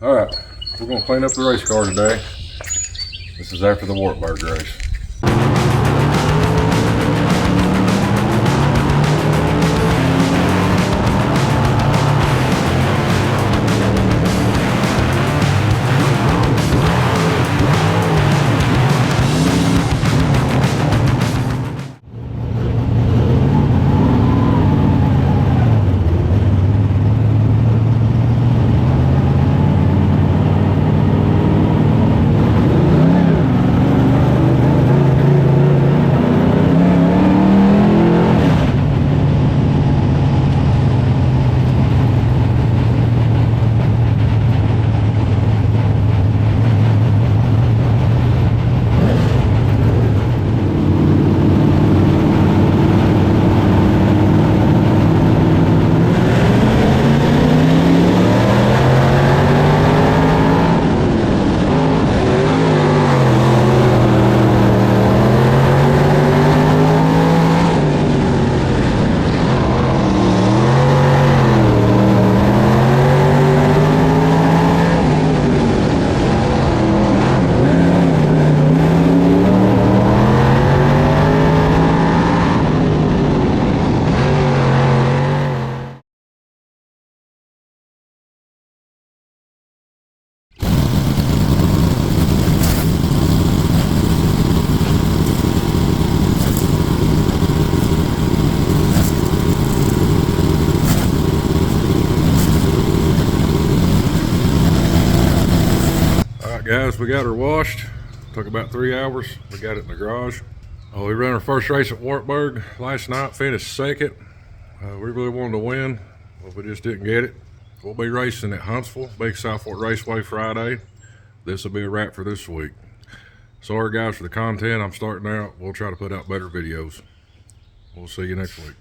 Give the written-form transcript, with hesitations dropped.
All right, we're gonna clean up the race car today. This is after the Wartburg race. Guys, we got her washed. Took about 3 hours. We got it in the garage. We ran our first race at Wartburg last night, finished second. We really wanted to win, but we just didn't get it. We'll be racing at Huntsville, Big South Fork Raceway Friday. This will be a wrap for this week. Sorry guys for the content. I'm starting out. We'll try to put out better videos. We'll see you next week.